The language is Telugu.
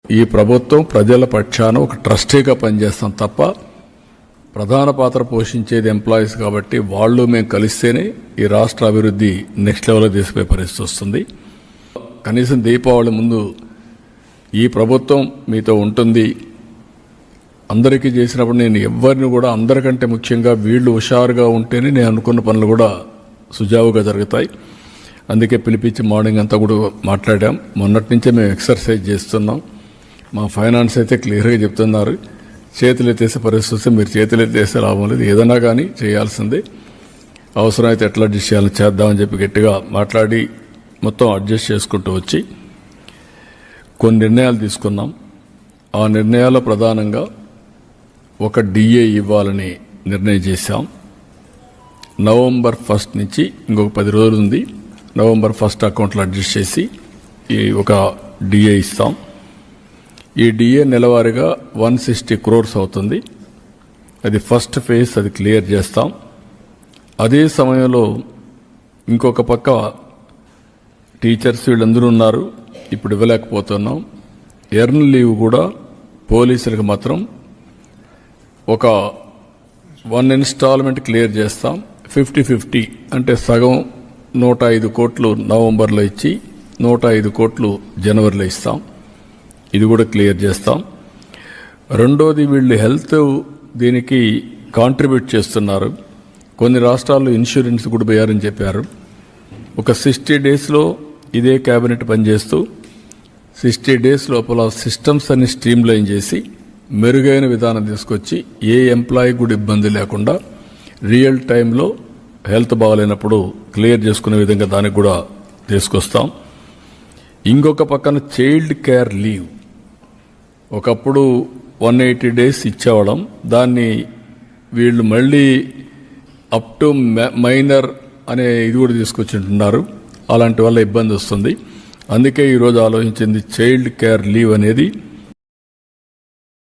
ఈ ప్రభుత్వం ప్రజల పక్షాన ఒక ట్రస్టీగా పనిచేస్తాం తప్ప ప్రధాన పాత్ర పోషించేది ఎంప్లాయీస్ కాబట్టి వాళ్ళు మేము కలిస్తేనే ఈ రాష్ట్ర అభివృద్ధి నెక్స్ట్ లెవెల్లో తీసుకుపోయే పరిస్థితి వస్తుంది. కనీసం దీపావళి ముందు ఈ ప్రభుత్వం మీతో ఉంటుంది అందరికీ చేసినప్పుడు నేను ఎవరిని కూడా అందరికంటే ముఖ్యంగా వీళ్ళు హుషారుగా ఉంటేనే నేను అనుకున్న పనులు కూడా సుజావుగా జరుగుతాయి. అందుకే పిలిపించి మార్నింగ్ అంతా కూడా మాట్లాడాం. మొన్నటి నుంచే మేము ఎక్సర్సైజ్ చేస్తున్నాం. మా ఫైనాన్స్ అయితే క్లియర్గా చెప్తున్నారు, చేతులు ఎత్తేసే పరిస్థితి వస్తే మీరు చేతులు ఎత్తేసే లాభం లేదు, ఏదైనా కానీ చేయాల్సిందే, అవసరమైతే ఎట్లా అడ్జస్ట్ చేయాలని చేద్దామని చెప్పి గట్టిగా మాట్లాడి మొత్తం అడ్జస్ట్ చేసుకుంటూ వచ్చి కొన్ని నిర్ణయాలు తీసుకున్నాం. ఆ నిర్ణయాల్లో ప్రధానంగా ఒక డిఏ ఇవ్వాలని నిర్ణయం చేశాం. నవంబర్ 1 నుంచి ఇంకొక 10 రోజులు ఉంది. నవంబర్ 1 అకౌంట్లో అడ్జస్ట్ చేసి ఈ ఒక డిఏ ఇస్తాం. ఈ డిఏ నెలవారీగా 160 crores అవుతుంది. అది ఫస్ట్ ఫేజ్, అది క్లియర్ చేస్తాం. అదే సమయంలో ఇంకొక పక్క టీచర్స్ వీళ్ళందరూ ఉన్నారు, ఇప్పుడు ఇవ్వలేకపోతున్నాం. ఎర్న్ లీవ్ కూడా పోలీసులకు మాత్రం ఒక 1 ఇన్స్టాల్మెంట్ క్లియర్ చేస్తాం. 50-50 అంటే సగం 105 కోట్లు నవంబర్లో ఇచ్చి 105 కోట్లు జనవరిలో ఇస్తాం. ఇది కూడా క్లియర్ చేస్తాం. రెండోది, వీళ్ళు హెల్త్ దీనికి కాంట్రిబ్యూట్ చేస్తున్నారు. కొన్ని రాష్ట్రాల్లో ఇన్సూరెన్స్ కూడా వేయాలని చెప్పారు. ఒక 60 డేస్లో ఇదే క్యాబినెట్ పనిచేస్తూ 60 డేస్ లోపల సిస్టమ్స్ అన్ని స్ట్రీమ్లైన్ చేసి మెరుగైన విధానం తీసుకొచ్చి ఏ ఎంప్లాయీ కూడా ఇబ్బంది లేకుండా రియల్ టైంలో హెల్త్ బాగాలేనప్పుడు క్లియర్ చేసుకునే విధంగా దానికి కూడా తీసుకొస్తాం. ఇంకొక పక్కన చైల్డ్ కేర్ లీవ్ ఒకప్పుడు 180 డేస్ ఇచ్చేవాళ్ళం, దాన్ని వీళ్ళు మళ్ళీ అప్ టు మైనర్ అనే ఇది కూడా తీసుకొచ్చింటున్నారు. అలాంటి వల్ల ఇబ్బంది వస్తుంది. అందుకే ఈరోజు ఆలోచించింది చైల్డ్ కేర్ లీవ్ అనేది